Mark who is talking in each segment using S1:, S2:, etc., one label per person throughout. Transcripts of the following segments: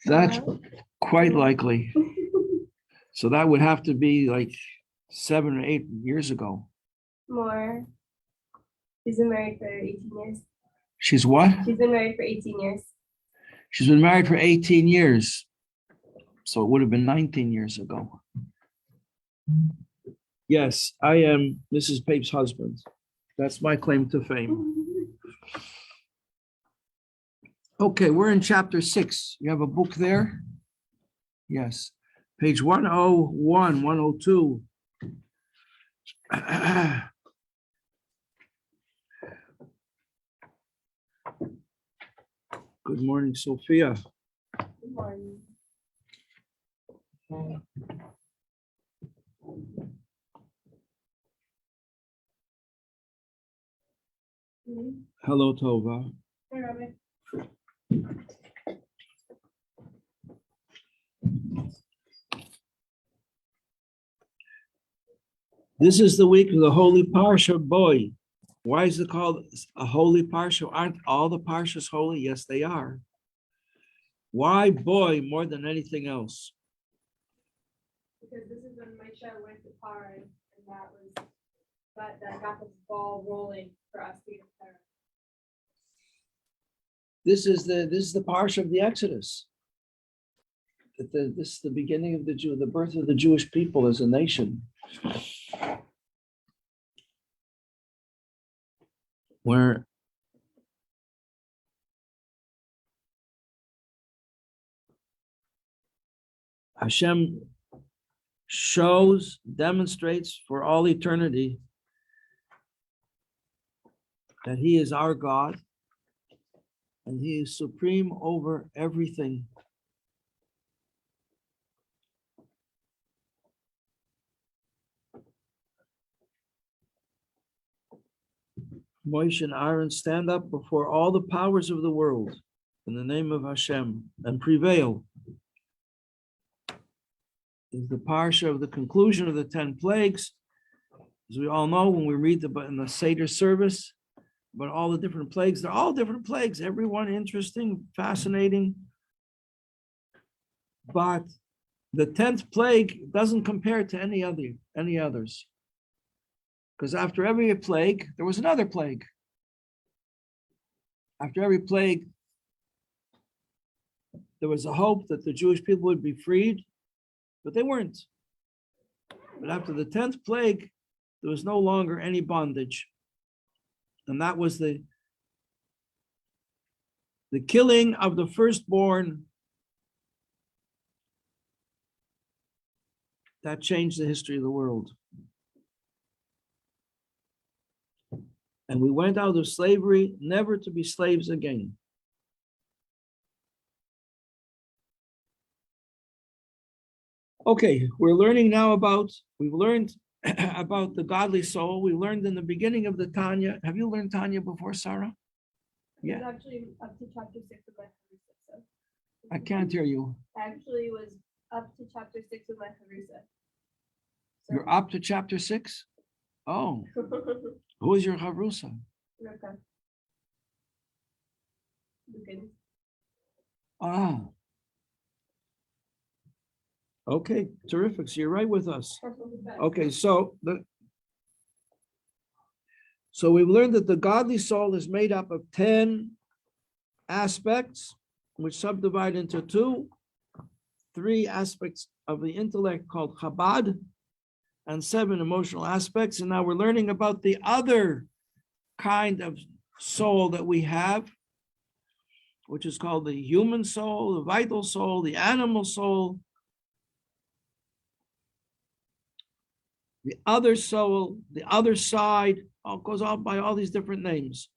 S1: That's quite likely. So that would have to be like 7 or 8 years ago.
S2: More. She's been married for 18 years.
S1: She's what?
S2: She's been married for 18 years.
S1: She's been married for 18 years. So it would have been 19 years ago. Yes, I am Mrs. Pape's husband. That's my claim to fame. Okay, we're in chapter 6. You have a book there? Yes. Page 101, 102. Good morning, Sophia.
S2: Good morning.
S1: Hello, Tova.
S2: Hey, Rabbi.
S1: This is the week of the Holy Parsha, boy. Why is it called a Holy Parsha? Aren't all the Parshas holy? Yes, they are. Why boy more than anything else?
S2: Because this is when Moshe went to Paran, and that got the ball rolling for us to get there.
S1: This is the Parsha of the Exodus. This is the beginning of the birth of the Jewish people as a nation. Where Hashem demonstrates for all eternity that He is our God and He is supreme over everything. Moshe and Aaron stand up before all the powers of the world in the name of Hashem and prevail. Is the parsha of the conclusion of the 10 plagues. As we all know, when we read in the Seder service about all the different plagues, they're all different plagues, every one interesting, fascinating. But the 10th plague doesn't compare to any others. Because after every plague, there was another plague. After every plague, there was a hope that the Jewish people would be freed, but they weren't. But after the 10th plague, there was no longer any bondage. And that was the killing of the firstborn that changed the history of the world. And we went out of slavery, never to be slaves again. Okay, we're learning now we've learned about the godly soul. We learned in the beginning of the Tanya. Have you learned Tanya before, Sarah?
S2: Yeah. It was actually up to chapter 6 of my Harusa.
S1: I can't hear you.
S2: Actually, was up to chapter 6 of my Harusa.
S1: You're up to chapter 6? Oh. Who is your Harusa?
S2: Rivka.
S1: Ah. Okay, terrific. So you're right with us. Okay, so we've learned that the godly soul is made up of 10 aspects, which subdivide into 3 aspects of the intellect called Chabad, and 7 emotional aspects. And now we're learning about the other kind of soul that we have, which is called the human soul, the vital soul, the animal soul, the other soul, the other side, all goes on by all these different names.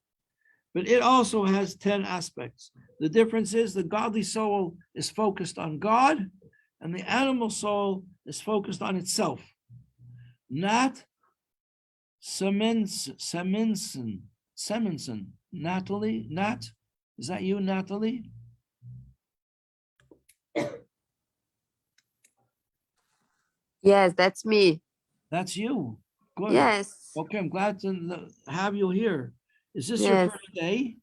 S1: But it also has 10 aspects. The difference is the godly soul is focused on God, and the animal soul is focused on itself. Nat Seminson, Natalie, Nat, is that you, Natalie?
S3: Yes, that's me.
S1: That's you. Good.
S3: Yes.
S1: Okay, I'm glad to have you here. Is this your
S3: Yes.
S1: first day?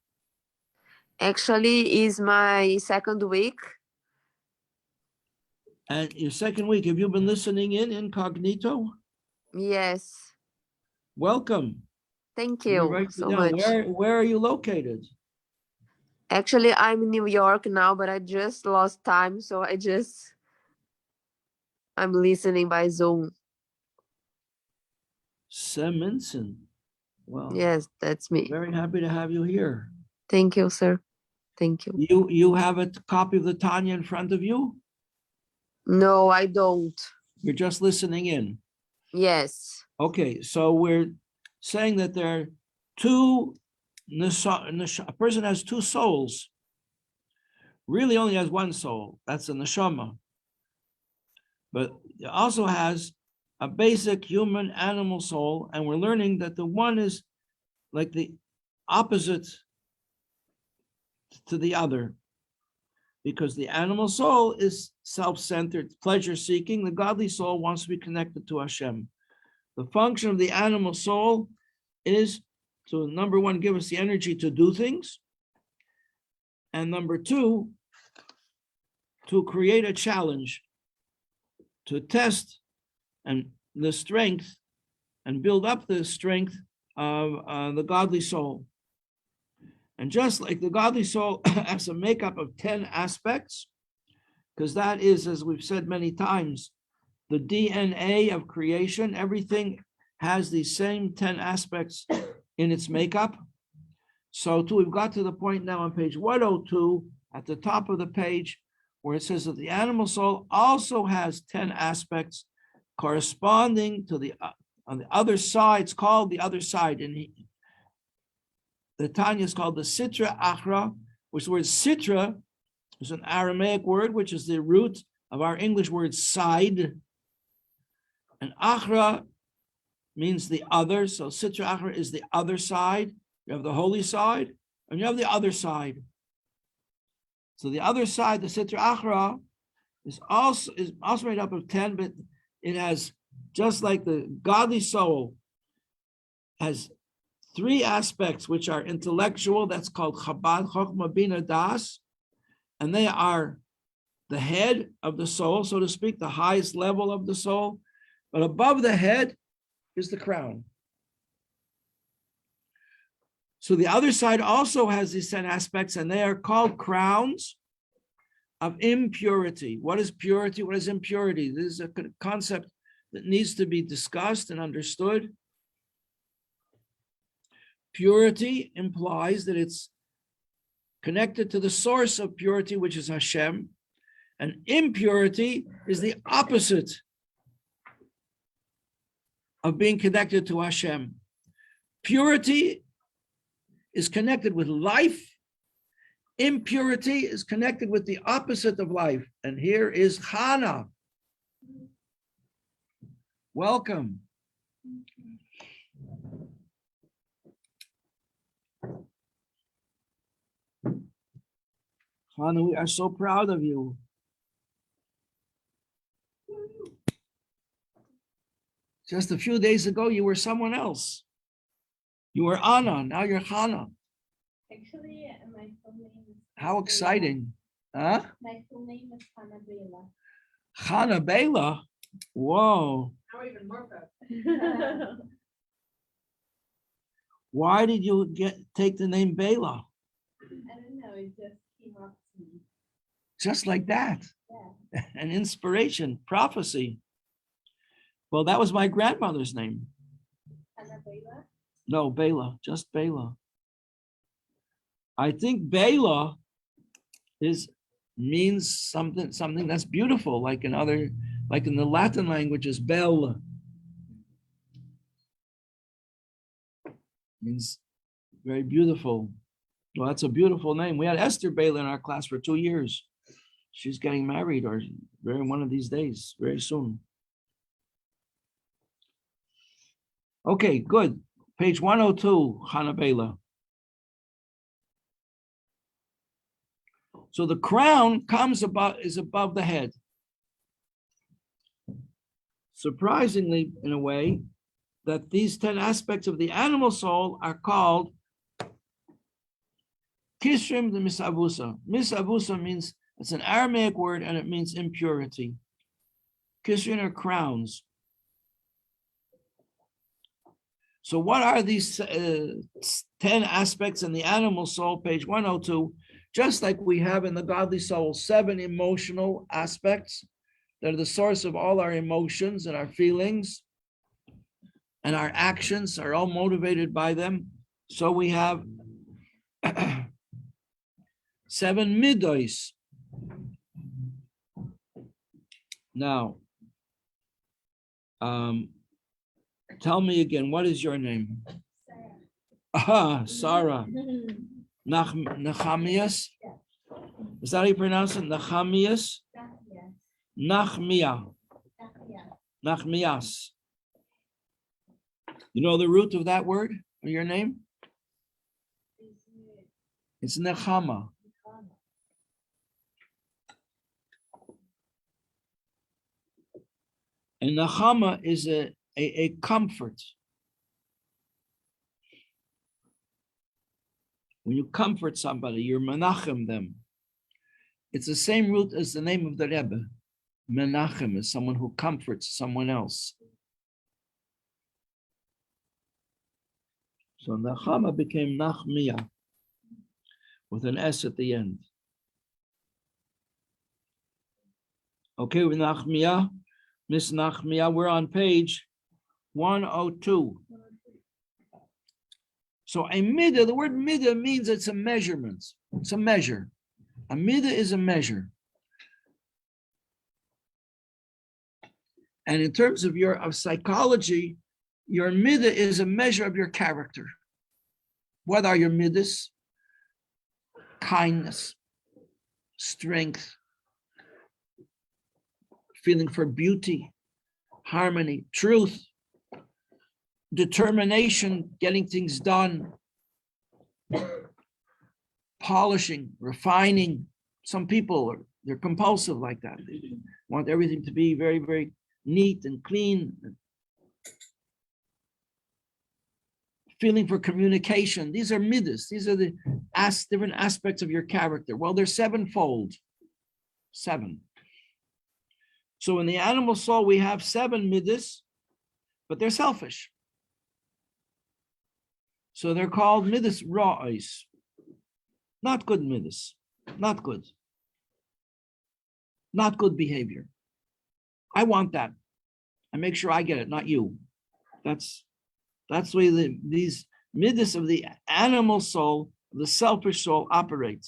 S3: Actually, is my second week,
S1: And your second week, have you been listening in incognito?
S3: Yes.
S1: Welcome.
S3: Thank
S1: Let me
S3: you
S1: write you
S3: so
S1: down.
S3: much.
S1: Where are you located?
S3: Actually, I'm in New York now, but I just lost time, so I'm listening by Zoom.
S1: Seminson. Well,
S3: Yes, that's me.
S1: very happy to have you here.
S3: Thank you, sir. Thank you.
S1: You have a copy of the Tanya in front of you?
S3: No, I don't.
S1: You're just listening in.
S3: Yes.
S1: Okay, so we're saying that there are two, a person has two souls. Really only has one soul, that's the neshama. But it also has a basic human animal soul, and we're learning that the one is like the opposite to the other, because the animal soul is self-centered, pleasure-seeking. The godly soul wants to be connected to Hashem. The function of the animal soul is to, number one, give us the energy to do things, and number two, to create a challenge, to test and the strength and build up the strength of the godly soul. And just like the godly soul has a makeup of 10 aspects, because that is, as we've said many times, the DNA of creation. Everything has these same 10 aspects in its makeup. So too, we've got to the point now on page 102 at the top of the page where it says that the animal soul also has 10 aspects corresponding to the on the other side. It's called the other side, and the Tanya is called the Sitra Achra, which the word Sitra is an Aramaic word, which is the root of our English word side. And Achra means the other. So Sitra Achra is the other side. You have the holy side, and you have the other side. So the other side, the Sitra Achra, is also made up of 10, but it has, just like the godly soul has 3 aspects which are intellectual. That's called Chabad, Chokhmah, Bina, Das, and they are the head of the soul, so to speak, the highest level of the soul. But above the head is the crown. So the other side also has these 10 aspects, and they are called crowns of impurity. What is purity? What is impurity? This is a concept that needs to be discussed and understood. Purity implies that it's connected to the source of purity, which is Hashem, and impurity is the opposite of being connected to Hashem. Purity is connected with life. Impurity is connected with the opposite of life. And here is Chana. Welcome. Chana, we are so proud of you. Just a few days ago, you were someone else. You were Anna, now you're Chana.
S2: Actually, my full name is.
S1: How exciting. Huh?
S2: My full name is Tanya Bela.
S1: Chana Bela. Whoa.
S2: Now even more proud.
S1: Why did you take the name Bela?
S2: I don't know, it just came up to me.
S1: Just like that.
S2: Yeah.
S1: An inspiration, prophecy. Well, that was my grandmother's name.
S2: Tanya Bela?
S1: No, Bela, just Bela. I think Bela means something that's beautiful, like in the Latin languages, bel means very beautiful. Well, that's a beautiful name. We had Esther Bela in our class for 2 years. She's getting married, or one of these days, very soon. Okay, good. Page 102, Chana Bela. So the crown is above the head. Surprisingly, in a way, that these 10 aspects of the animal soul are called Kishrim de Misavusa. Misavusa means, it's an Aramaic word, and it means impurity. Kisrin are crowns. So what are these 10 aspects in the animal soul, page 102? Just like we have in the godly soul, 7 emotional aspects that are the source of all our emotions and our feelings, and our actions are all motivated by them. So we have 7 midos. Now, tell me again, what is your name? Sarah. Nachamias? Is that how you pronounce it? Nachamias? Nachmia. Nachmias. You know the root of that word, of your name? It's Nechama. And Nechama is a comfort. When you comfort somebody, you're menachem them. It's the same root as the name of the Rebbe. Menachem is someone who comforts someone else. So Nechama became Nachmia with an S at the end. Okay, with Nachmia, Miss Nachmia, we're on page 102. So a midah, the word midah means it's a measurement. It's a measure. A midah is a measure. And in terms of psychology, your midah is a measure of your character. What are your midahs? Kindness, strength, feeling for beauty, harmony, truth, determination, getting things done, polishing, refining. Some people they're compulsive like that. They want everything to be very, very neat and clean. Feeling for communication. These are middas. These are the different aspects of your character. Well, they're sevenfold. 7. So in the animal soul, we have 7 middas, but they're selfish. So they're called middas ra'is. Not good middas. Not good. Not good behavior. I want that. I make sure I get it, not you. That's the way these middas of the animal soul, the selfish soul, operate.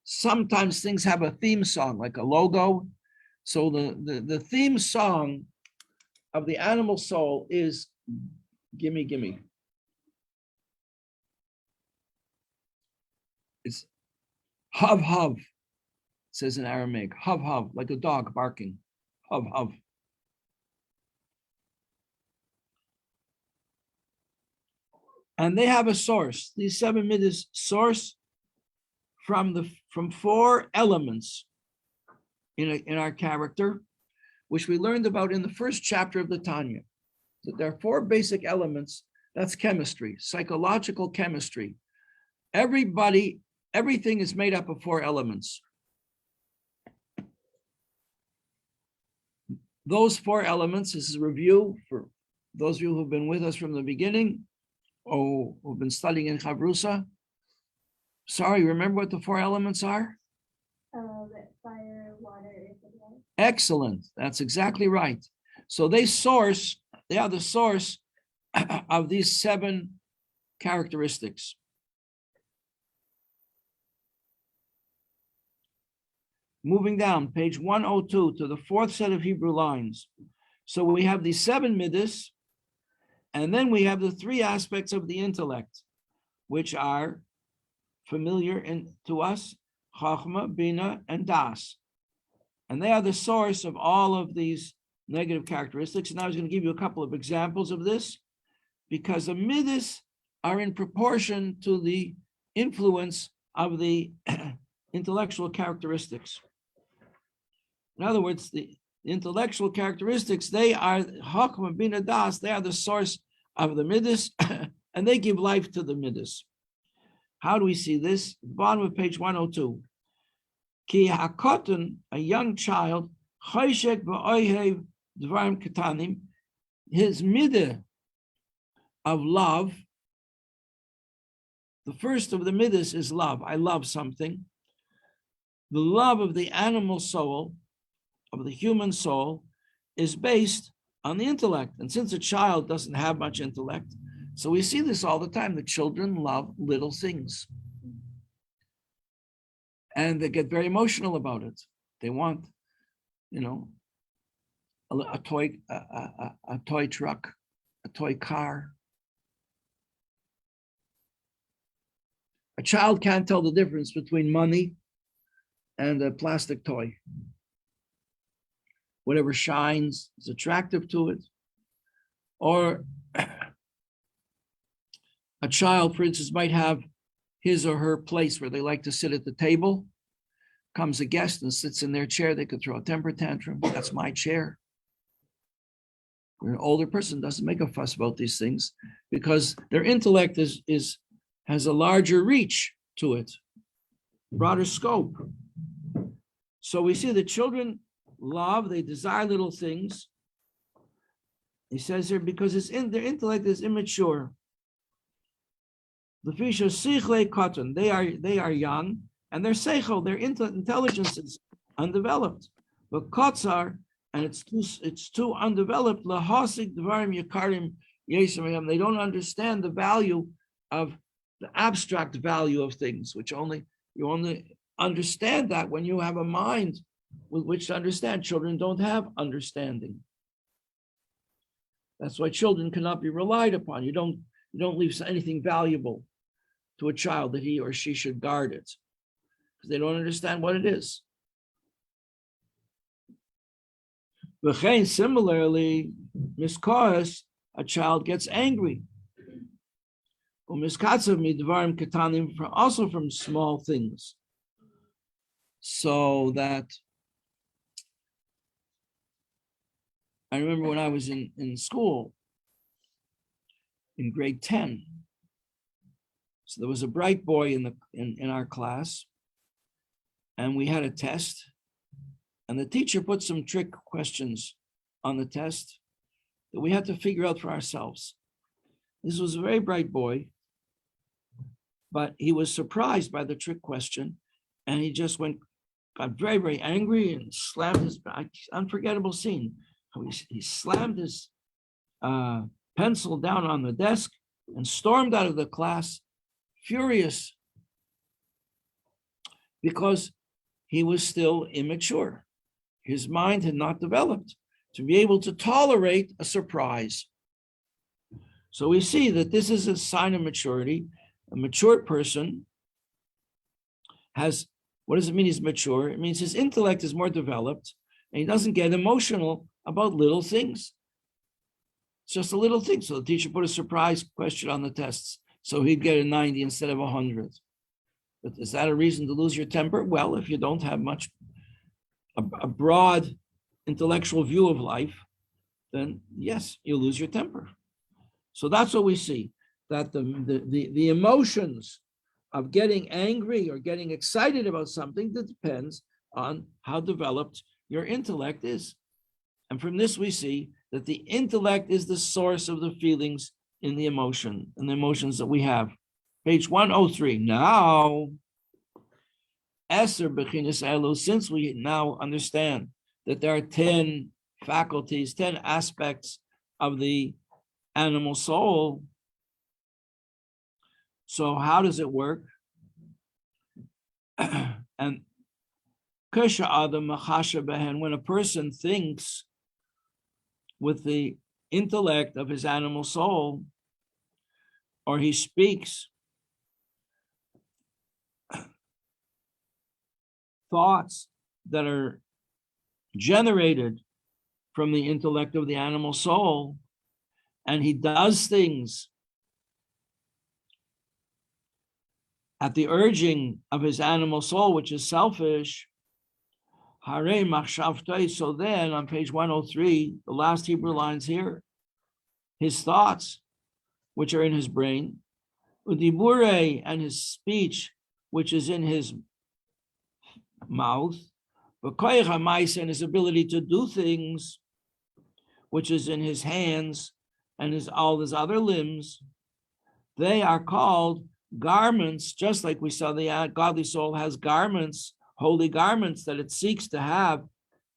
S1: Sometimes things have a theme song, like a logo. So the theme song of the animal soul is gimme, gimme. It's hav, hav, it says in Aramaic, hav, hav, like a dog barking, hav, hav. And they have a source. These 7 middas source from 4 elements in our character, which we learned about in the first chapter of the Tanya. That there are 4 basic elements. That's chemistry, psychological chemistry. Everything is made up of 4 elements. Those 4 elements, this is a review for those of you who've been with us from the beginning, or who've been studying in Chavrusa. Sorry, remember what the 4 elements are?
S2: Fire, water, earth, and light.
S1: Excellent. That's exactly right. So they are the source of these 7 characteristics. Moving down, page 102 to the 4th set of Hebrew lines. So we have these 7 middas, and then we have the 3 aspects of the intellect, which are familiar to us, Chachma, Bina, and Das. And they are the source of all of these negative characteristics. And I was going to give you a couple of examples of this, because the middas are in proportion to the influence of the intellectual characteristics. In other words, the intellectual characteristics, they are Chachma, Bina, Das, they are the source of the middas, and they give life to the middas. How do we see this? Bottom of page 102. Ki hakotan, a young child, Choshek v'oihev dvarim ketanim, his midah of love, the first of the midas is love. I love something. The love of the animal soul, of the human soul, is based on the intellect. And since a child doesn't have much intellect, so we see this all the time. The children love little things. And they get very emotional about it. They want, a toy truck, a toy car. A child can't tell the difference between money and a plastic toy. Whatever shines is attractive to it. Or a child, for instance, might have his or her place where they like to sit at the table. Comes a guest and sits in their chair, they could throw a temper tantrum. That's my chair. An older person doesn't make a fuss about these things because their intellect has a larger reach to it, broader scope. So we see the children love, they desire little things. He says here, because their intellect is immature. The fisha sichle cotton, they are young, and their seichel, their intelligence is undeveloped. But kotzar, and it's too undeveloped. Lahasik dvarim yakarim yesem. They don't understand the value of the abstract value of things, which you only understand that when you have a mind with which to understand. Children don't have understanding. That's why children cannot be relied upon. You don't leave anything valuable to a child that he or she should guard it, because they don't understand what it is. Similarly, miskoas, a child gets angry. Also from small things. So that I remember when I was in school, in grade 10. So there was a bright boy in our class, and we had a test, and the teacher put some trick questions on the test that we had to figure out for ourselves. This was a very bright boy, but he was surprised by the trick question, and he just got very, very angry and slammed his unforgettable scene. He slammed his pencil down on the desk and stormed out of the class, furious, because he was still immature. His mind had not developed to be able to tolerate a surprise. So we see that this is a sign of maturity. A mature person has, what does it mean he's mature? It means his intellect is more developed and he doesn't get emotional about little things. It's just a little thing. So the teacher put a surprise question on the tests, so he'd get a 90 instead of 100. But is that a reason to lose your temper? Well, if you don't have a broad intellectual view of life, then yes, you lose your temper. So that's what we see, that the emotions of getting angry or getting excited about something, that depends on how developed your intellect is. And from this we see that the intellect is the source of the feelings in the emotion, and the emotions that we have. Page 103. Now, since we now understand that there are 10 faculties, 10 aspects of the animal soul, so how does it work? And when a person thinks with the intellect of his animal soul, or he speaks thoughts that are generated from the intellect of the animal soul, and he does things at the urging of his animal soul, which is selfish, so then on page 103, the last Hebrew lines here, his thoughts, which are in his brain, udibure, and his speech, which is in his mouth, and his ability to do things, which is in his hands and all his other limbs, they are called garments, just like we saw the godly soul has garments, holy garments that it seeks to have.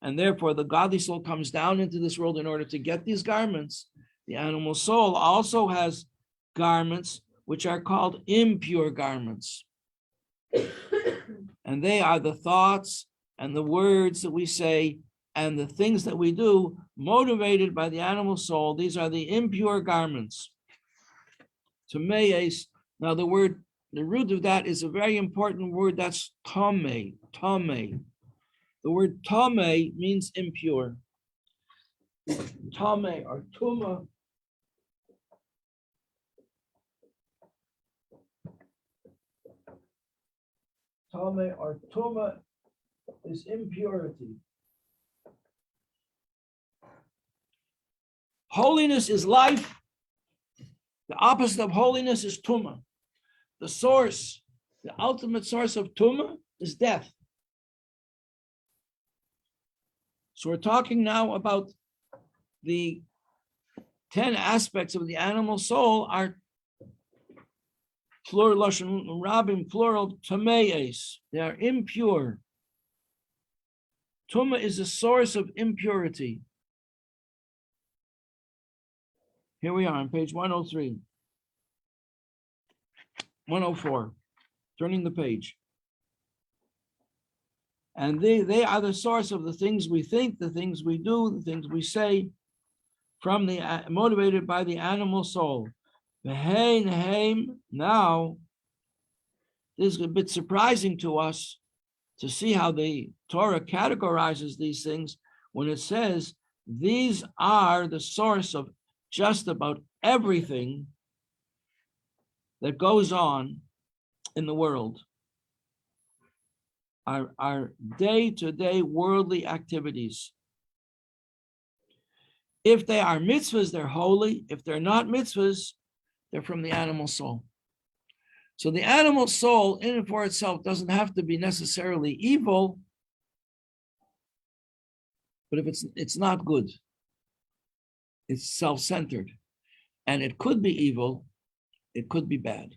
S1: And therefore, the godly soul comes down into this world in order to get these garments. The animal soul also has garments, which are called impure garments. And they are the thoughts and the words that we say and the things that we do motivated by the animal soul. These are the impure garments. Tameis. Now the root of that is a very important word. That's tame, tame. The word tame means impure. Tame or tuma. Tame or tuma is impurity. Holiness is life. The opposite of holiness is tuma. The source, the ultimate source of tuma is death. So we're talking now about the 10 aspects of the animal soul are plural, lashon rabim, plural, tameis. They are impure. Tuma is a source of impurity. Here we are on page 103. 104, turning the page. And they are the source of the things we think, the things we do, the things we say, from the motivated by the animal soul. Now, this is a bit surprising to us to see how the Torah categorizes these things when it says these are the source of just about everything that goes on in the world. Our day-to-day worldly activities. If they are mitzvahs, they're holy. If they're not mitzvahs, they're from the animal soul. So the animal soul in and for itself doesn't have to be necessarily evil, but if it's not good, it's self-centered, and it could be evil, it could be bad.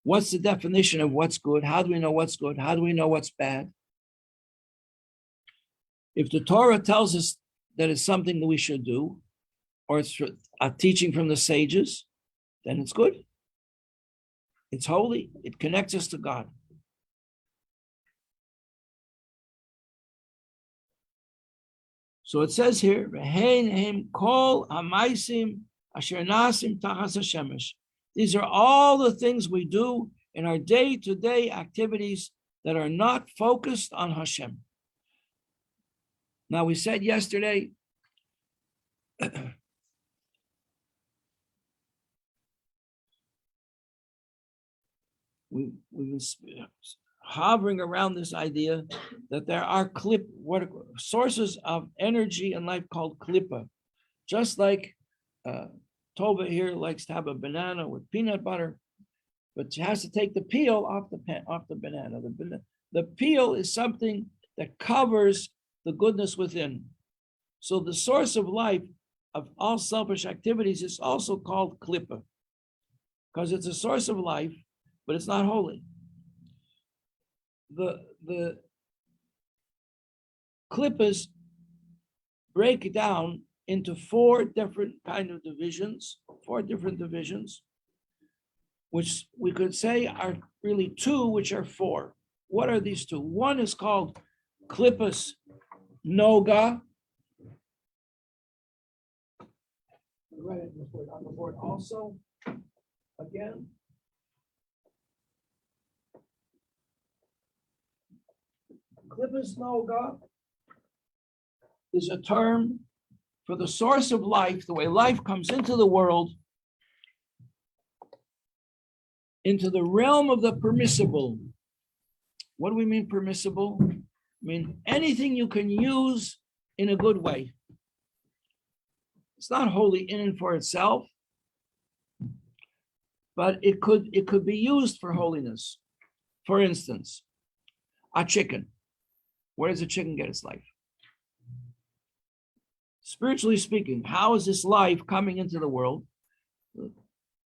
S1: What's the definition of what's good? How do we know what's good? How do we know what's bad? If the Torah tells us that it's something that we should do, or it's a teaching from the sages, then it's good. It's holy. It connects us to God. So it says here, kol hamaisim asher nasim tachas hashemesh. These are all the things we do in our day-to-day activities that are not focused on Hashem. Now, we said yesterday, we've been hovering around this idea that there are sources of energy in life called klippa. Just like Tova here likes to have a banana with peanut butter, but she has to take the peel off the banana. The peel is something that covers the goodness within. So the source of life of all selfish activities is also called klippa, because it's a source of life, but it's not holy. The klippas break down into four different divisions, which we could say are really two, which are four. What are these two? One is called klippas noga. Write it on the board also. Again. Klippas noga is a term for the source of life, the way life comes into the world, into the realm of the permissible. What do we mean permissible? I mean anything you can use in a good way. It's not holy in and for itself, but it could be used for holiness. For instance, a chicken. Where does the chicken get its life? Spiritually speaking, how is this life coming into the world?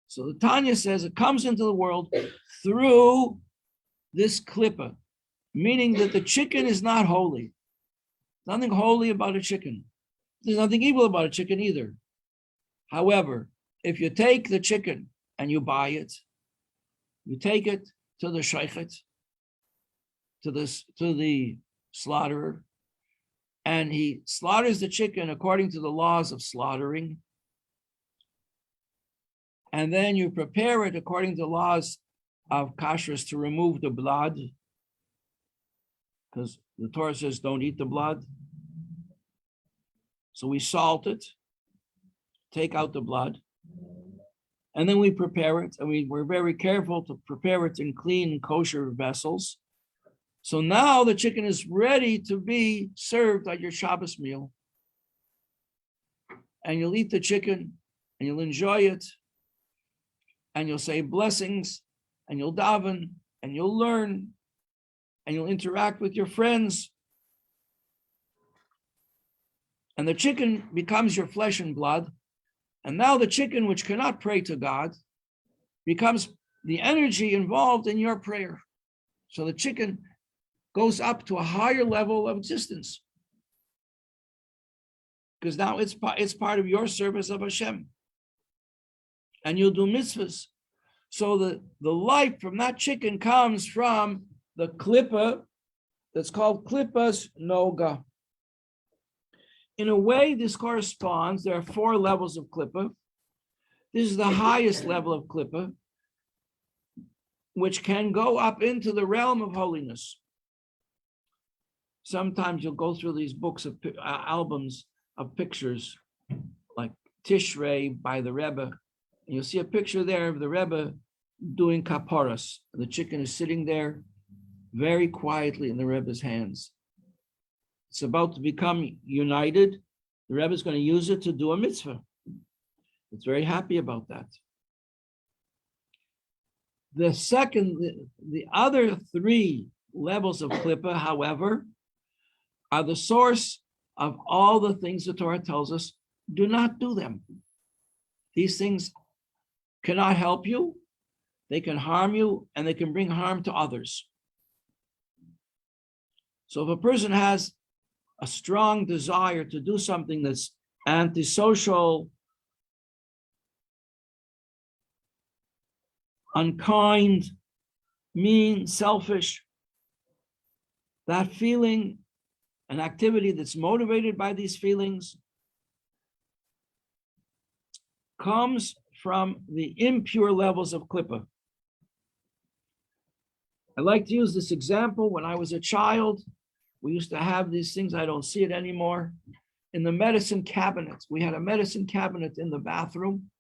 S1: So the Tanya says it comes into the world through this klippa, meaning that the chicken is not holy. Nothing holy about a chicken. There's nothing evil about a chicken either. However, if you take the chicken and you buy it, you take it to the shaychet, to the slaughterer, and he slaughters the chicken according to the laws of slaughtering. And then you prepare it according to the laws of kashrus to remove the blood, because the Torah says don't eat the blood. So we salt it, take out the blood, and then we prepare it. And we're very careful to prepare it in clean, kosher vessels. So now the chicken is ready to be served at your Shabbos meal. And you'll eat the chicken, and you'll enjoy it, and you'll say blessings, and you'll daven, and you'll learn, and you'll interact with your friends. And the chicken becomes your flesh and blood. And now the chicken, which cannot pray to God, becomes the energy involved in your prayer. So the chicken goes up to a higher level of existence, because now it's part of your service of Hashem. And you'll do mitzvahs. So the life from that chicken comes from the klippa that's called klippas noga. In a way, this corresponds. There are 4 levels of klippa. This is the highest level of klippa, which can go up into the realm of holiness. Sometimes you'll go through these books of albums of pictures, like Tishrei by the Rebbe, and you'll see a picture there of the Rebbe doing kaparas. The chicken is sitting there very quietly in the Rebbe's hands. It's about to become united. The Rebbe is going to use it to do a mitzvah. It's very happy about that. The other 3 levels of klippa, however, are the source of all the things the Torah tells us, do not do them. These things cannot help you, they can harm you, and they can bring harm to others. So if a person has a strong desire to do something that's antisocial, unkind, mean, selfish, that feeling, an activity that's motivated by these feelings, comes from the impure levels of klippa. I like to use this example. When I was a child, we used to have these things. I don't see it anymore. In the medicine cabinet, we had a medicine cabinet in the bathroom.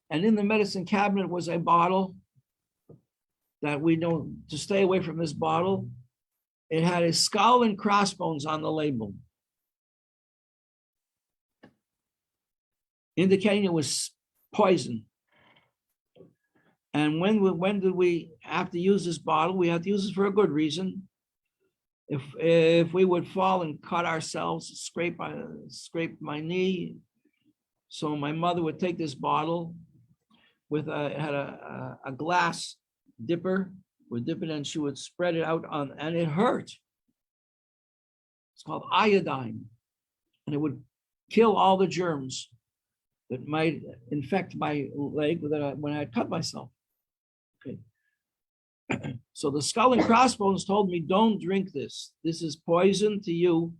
S1: And in the medicine cabinet was a bottle that we know to stay away from this bottle. It had a skull and crossbones on the label, indicating it was poison. And when did we have to use this bottle? We had to use it for a good reason. If we would fall and cut ourselves, scrape my knee, so my mother would take this bottle with a glass dipper, would dip it and she would spread it out and it hurt. It's called iodine, and it would kill all the germs that might infect my leg when I cut myself. Okay. So the skull and crossbones told me, don't drink this. This is poison to you.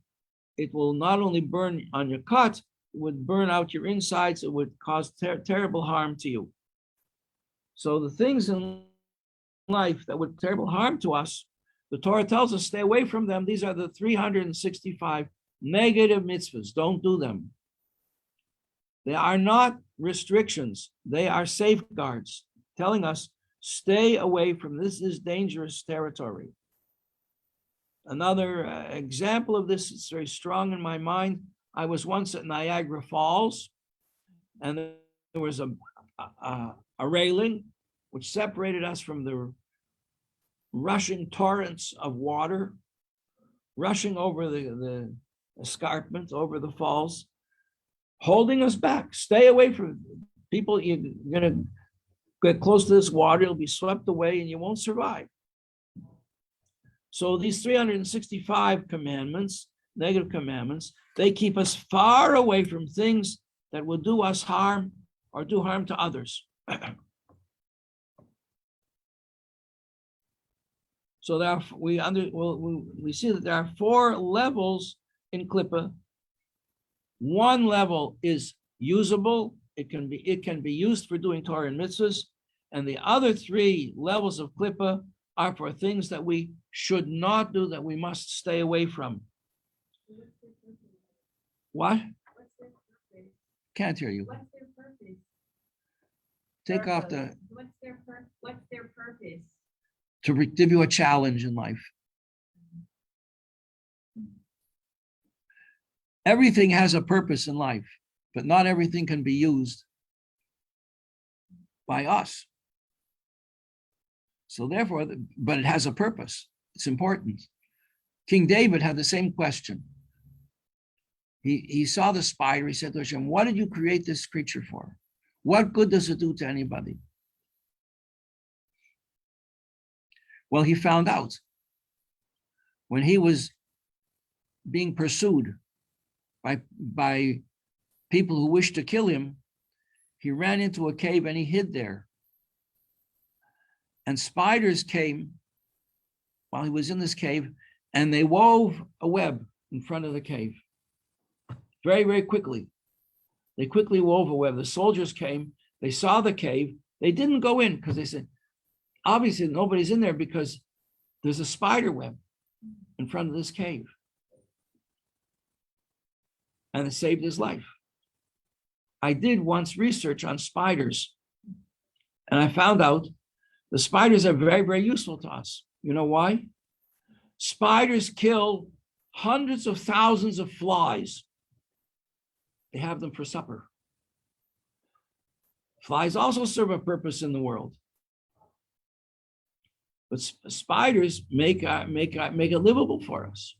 S1: It will not only burn on your cut, it would burn out your insides. It would cause terrible harm to you. So the things in life that would terrible harm to us, the Torah tells us stay away from them. These are the 365 negative mitzvahs. Don't do them. They are not restrictions. They are safeguards telling us stay away from this. Is dangerous territory. Another example of this is very strong in my mind. I was once at Niagara Falls, and there was a railing which separated us from the rushing torrents of water. rushing over the escarpment, over the falls, holding us back. Stay away from people. You're going to get close to this water, you'll be swept away and you won't survive. So these 365 commandments, negative commandments, they keep us far away from things that will do us harm or do harm to others. So there are, we see that there are 4 levels in Klippa. One level is usable. It can be used for doing Torah and mitzvahs. And the other 3 levels of Klippa are for things that we should not do, that we must stay away from. What?
S2: What's their purpose?
S1: Can't hear you.
S2: What's their purpose?
S1: Take off the,
S2: What's their purpose?
S1: to give you a challenge in life. Everything has a purpose in life, but not everything can be used by us. So therefore, but it has a purpose. It's important. King David had the same question. He saw the spider. He said to Hashem, what did you create this creature for? What good does it do to anybody? Well, he found out when he was being pursued by people who wished to kill him. He ran into a cave and he hid there. And spiders came while he was in this cave, and they wove a web in front of the cave. Very, very quickly. They quickly wove a web. The soldiers came, they saw the cave. They didn't go in because they said, obviously nobody's in there because there's a spider web in front of this cave. And it saved his life. I did once research on spiders, and I found out the spiders are very, very useful to us. You know why? Spiders kill hundreds of thousands of flies. They have them for supper. Flies also serve a purpose in the world. But spiders make it livable for us.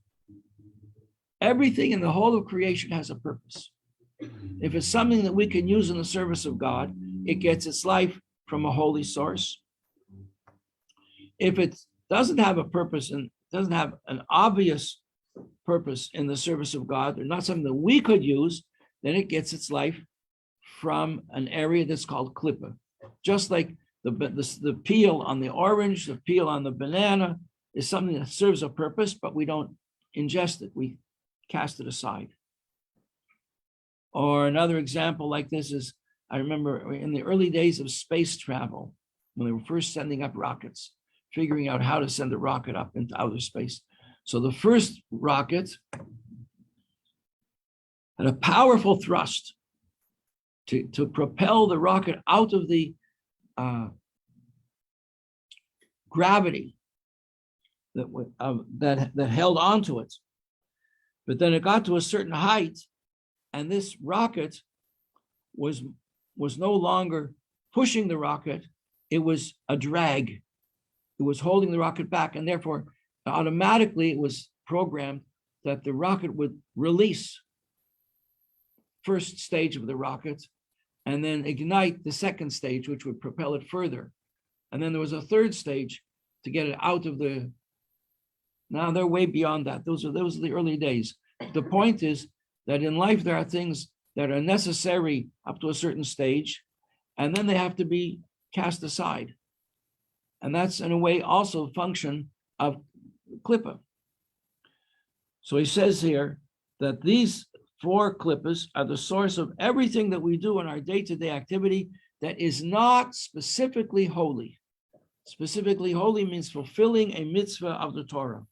S1: Everything in the whole of creation has a purpose. If it's something that we can use in the service of God, it gets its life from a holy source. If it doesn't have a purpose and doesn't have an obvious purpose in the service of God, or not something that we could use, then it gets its life from an area that's called klippa. Just like the peel on the orange, the peel on the banana is something that serves a purpose, but we don't ingest it. We cast it aside. Or another example like this is, I remember in the early days of space travel, when they were first sending up rockets, figuring out how to send a rocket up into outer space. So the first rocket had a powerful thrust to propel the rocket out of the gravity that held onto it. But then it got to a certain height, and this rocket was no longer pushing the rocket. It was a drag. It was holding the rocket back, and therefore automatically it was programmed that the rocket would release first stage of the rocket and then ignite the second stage, which would propel it further. And then there was a third stage to get it out of the, now they're way beyond that. Those are the early days. The point is that in life, there are things that are necessary up to a certain stage, and then they have to be cast aside. And that's in a way also a function of klippa. So he says here that these 4 klippas are the source of everything that we do in our day-to-day activity that is not specifically holy. Specifically holy means fulfilling a mitzvah of the Torah.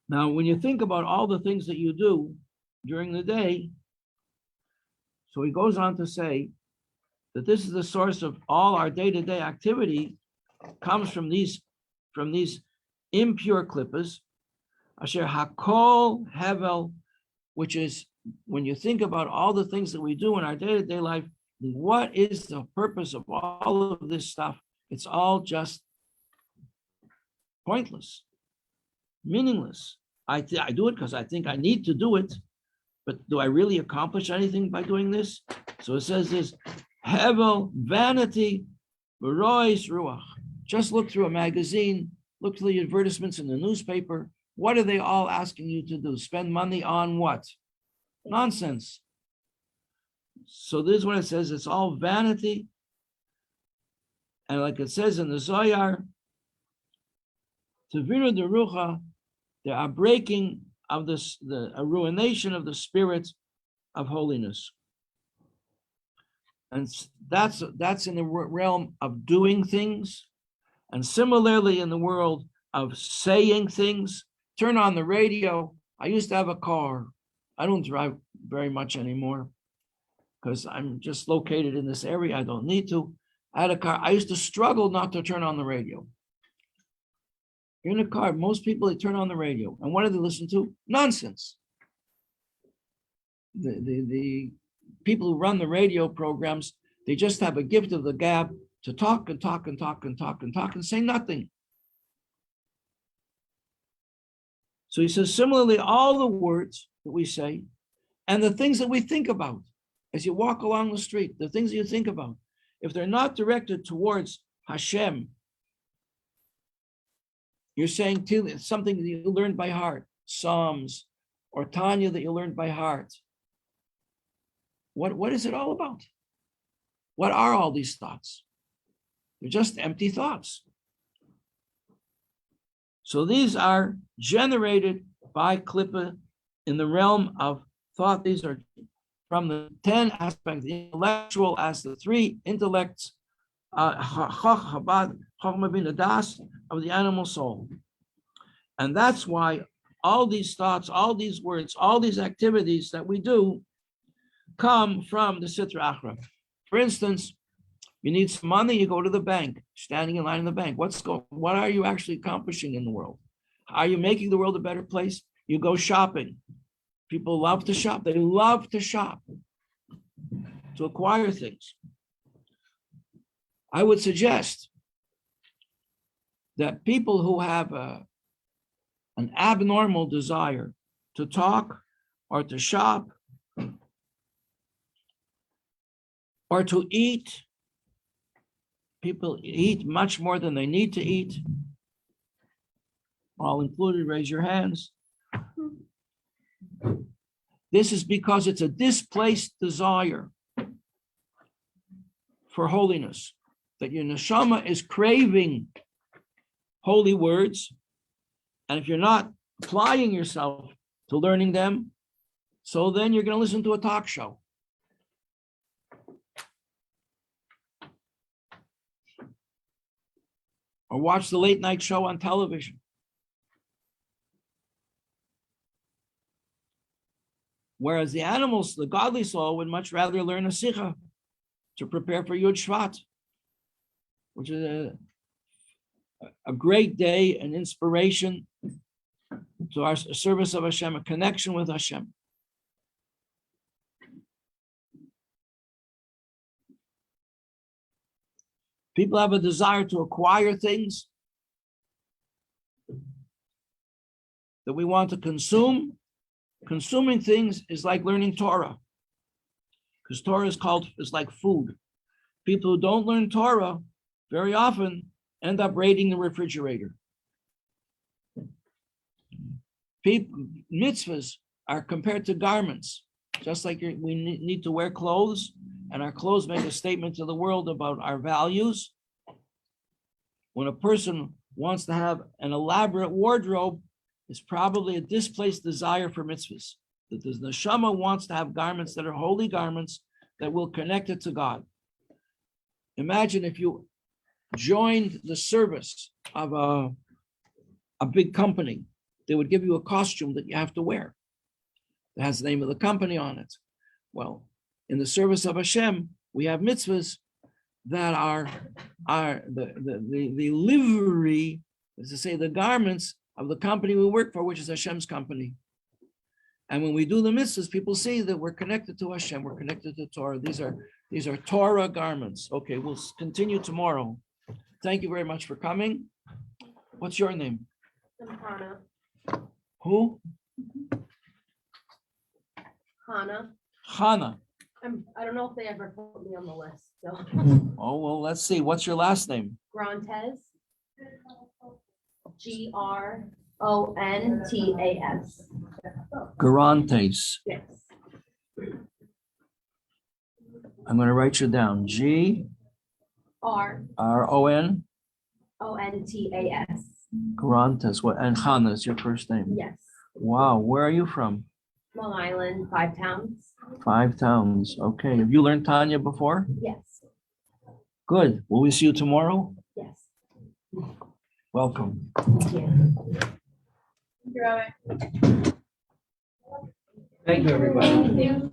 S1: Now, when you think about all the things that you do during the day, so he goes on to say that this is the source of all our day-to-day activity, comes from these impure klippas, asher hakol hevel, which is when you think about all the things that we do in our day-to-day life, what is the purpose of all of this stuff? It's all just pointless, meaningless. I do it because I think I need to do it, but do I really accomplish anything by doing this? So it says this, Hevel, vanity, Verois ruach. Just look through a magazine, look through the advertisements in the newspaper. What are they all asking you to do? Spend money on what? Nonsense. So this is what it says, it's all vanity. And like it says in the Zohar, Tavira de Rucha, there are breaking of this, a ruination of the spirit of holiness. And that's in the realm of doing things. And similarly in the world of saying things. Turn on the radio. I used to have a car. I don't drive very much anymore because I'm just located in this area. I don't need to. I had a car. I used to struggle not to turn on the radio. You're in a car. Most people, they turn on the radio. And what do they listen to? Nonsense. The people who run the radio programs, they just have a gift of the gab to talk and talk and talk and talk and talk and say nothing. So he says, similarly, all the words that we say and the things that we think about as you walk along the street, the things that you think about, if they're not directed towards Hashem, you're saying something that you learned by heart, Psalms or Tanya that you learned by heart. What is it all about? What are all these thoughts? They're just empty thoughts. So these are generated by Klippa in the realm of thought. These are from the 10 aspects, the intellectual as the 3 intellects, Chabad, Chochmah Bina Das of the animal soul. And that's why all these thoughts, all these words, all these activities that we do come from the Sitra Achra. For instance, you need some money, you go to the bank, standing in line in the bank. What are you actually accomplishing in the world? Are you making the world a better place? You go shopping. People love to shop. They love to shop, to acquire things. I would suggest that people who have an abnormal desire to talk or to shop or to eat, people eat much more than they need to eat. All included, raise your hands. This is because it's a displaced desire for holiness, that your neshama is craving holy words. And if you're not applying yourself to learning them, so then you're going to listen to a talk show. Or watch the late night show on television. Whereas the animals, the godly soul, would much rather learn a sikha to prepare for Yud Shvat, which is a great day, an inspiration to our service of Hashem, a connection with Hashem. People have a desire to acquire things that we want to consume. Consuming things is like learning Torah, because Torah is like food. People who don't learn Torah very often end up raiding the refrigerator. Mitzvahs are compared to garments, just like we need to wear clothes, and our clothes make a statement to the world about our values. When a person wants to have an elaborate wardrobe, it's probably a displaced desire for mitzvahs. That the neshama wants to have garments that are holy garments that will connect it to God. Imagine if you joined the service of a big company. They would give you a costume that you have to wear. It has the name of the company on it. Well, in the service of Hashem, we have mitzvahs that are the livery, as to say, the garments of the company we work for, which is Hashem's company. And when we do the mitzvahs, people see that we're connected to Hashem, we're connected to Torah. These are Torah garments. Okay, we'll continue tomorrow. Thank you very much for coming. What's your name?
S2: I'm Hannah.
S1: Who?
S2: Hannah.
S1: Hannah.
S2: I don't know if they ever put me on the list, so.
S1: Oh, well, let's see. What's your last name?
S2: Grantes. Grontas.
S1: Garantes.
S2: Yes.
S1: I'm going to write you down. Grontas.
S2: Ontas.
S1: Garantes. What? And Hannah is your first name.
S2: Yes.
S1: Wow. Where are you from?
S2: Long Island, 5 towns.
S1: 5 towns. Okay. Have you learned Tanya before?
S2: Yes.
S1: Good. Will we see you tomorrow?
S2: Yes.
S1: Welcome.
S2: Thank you.
S1: Thank you, everybody.
S2: Thank you.